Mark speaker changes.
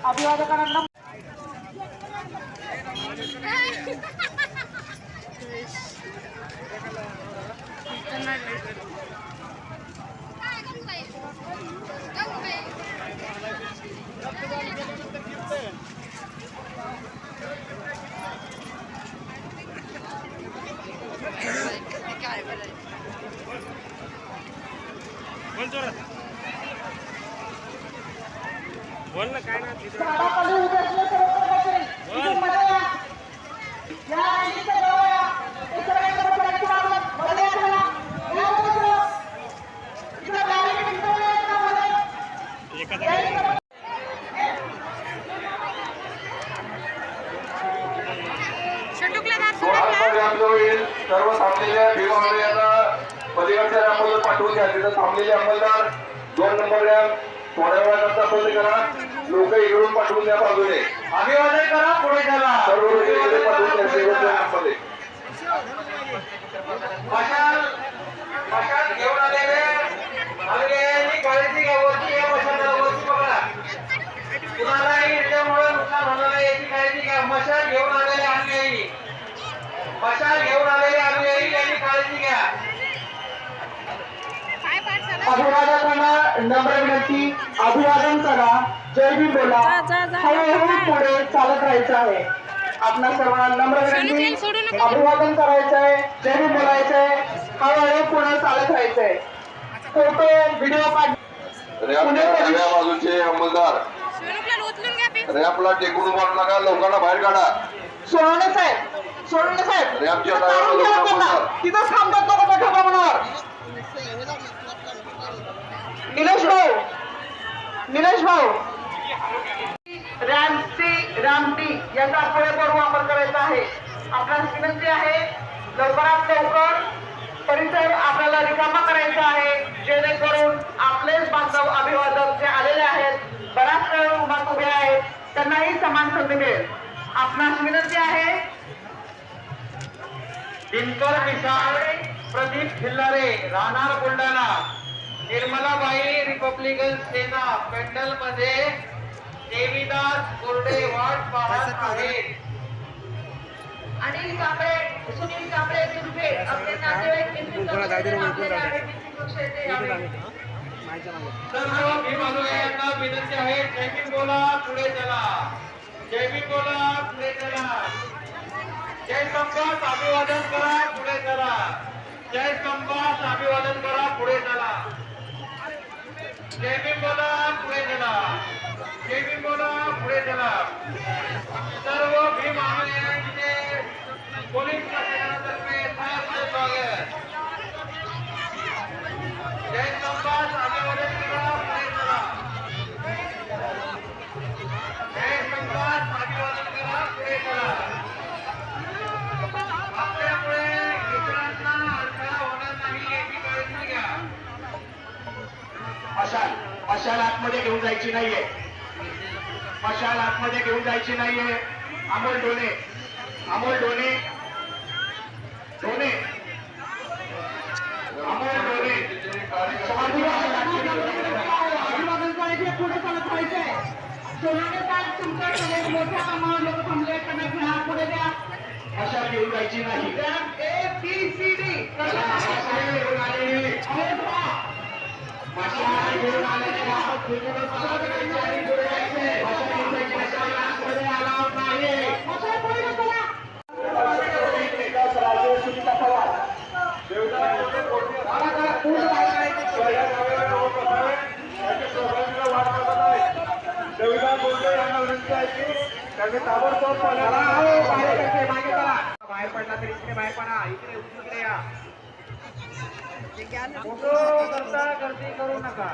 Speaker 1: अभिवादकांना
Speaker 2: बोल ना काय ना
Speaker 3: सर्व थांबलेल्या भीमावड्यांना पलीकडच्या रॅम्पवर पाठवून द्या. तिथं थांबलेले अंमलदार 2 नंबर रॅम्प थोड्या वेळाकरता बंद करा. लोक इकडून पाठवून द्या बाजूने.
Speaker 1: अभिवादन करा पुढे चला.
Speaker 3: सर्व लोक इकडे पाठवून द्या शेवटच्या रॅम्पमध्ये.
Speaker 1: मशाल घेऊन आलेले काळजी घ्या. वरती या मशाला वरती बघा. कुणालाही याच्यामुळे नुकसान होणार नाही याची काळजी घ्या. मशाल घेऊन आलेले अनुयायी यांनी काळजी घ्या. अभिवादकांना नम्र विनंती. अभिवादन करा. जय भीम बोला. हळूहळू पुढे चालत राहायचं आहे. आपल्या सर्वांना नम्र विनंती. अभिवादन करायचं आहे. जय भीम बोलायचं आहे. हळूहळू पुढे चालत राहायचं आहे. फोटो व्हिडिओ
Speaker 3: रॅम्पच्या बाजूचे अंमलदार रॅम्पला टेकून उभारू नका. लोकांना बाहेर काढा.
Speaker 1: सोडवणे साहेब
Speaker 3: रॅम्पच्या अंमलदार
Speaker 1: तिथंच थांबतात लोक मोठ्या प्रमाणावर. निलेश भाऊ रॅम्पटी याचा पुरेपूर वापर करायचा आहे. आपल्याला विनंती आहे लवकरात लवकर परिसर आपल्याला रिकामा करायचा आहे जेणेकरून आपलेच बांधव अभिवादक जे आलेले आहेत बराच वेळ उभे आहेत त्यांनाही समान संधी मिळेल. आपणास विनंती आहे दिनकर मिसाळ, प्रदीप खिल्लारे राहणार बुलढाणा, निर्मलाबाई रिपब्लिकन सेना पेंडल मध्ये देवीदास कोरडे वाट पाहत आहेत. अनिल कांबळे, सुनील कांबळे दुर्गे आपले नातेवाईक सर्व भीमानुयायांना विनंती आहे. जय भीम बोला पुढे चला. जय भीम बोला पुढे चला. जय संघास अभिवादन करा पुढे चला. जय संघास अभिवादन करा पुढे चला. जय भीम बोला पुढे चला. जय भीम बोला पुढे चला. सर्व भीम अनुयायांचे पोलीस प्रशासनातर्फे सहर्ष स्वागत. जय संघास अभिवादन करा पुढे चला. जय संघास अभिवादन करा पुढे चला. आपल्यामुळे इतरांना अडथळा होणार नाही याची काळजी घ्या. मशाल आतमध्ये घेऊन जायची नाहीये. मशाल आतमध्ये घेऊन जायची नाहीये. अमोल ढोणे अमोल ढोणे अभिवादन करायचे पुढे चालत राहायचंय. तुमच्याकडे मोठ्या कामावर लोक थांबले त्यांना घ्या पुढे द्या. मशाल घेऊन जायची नाही. ABCD मशाल घेऊन आलेले त्यांनी ताबडतोब बाहेर पडला तरी इकडे बाहेर पडा. इकडे इकडे या. फोटो करता गर्दी करू नका.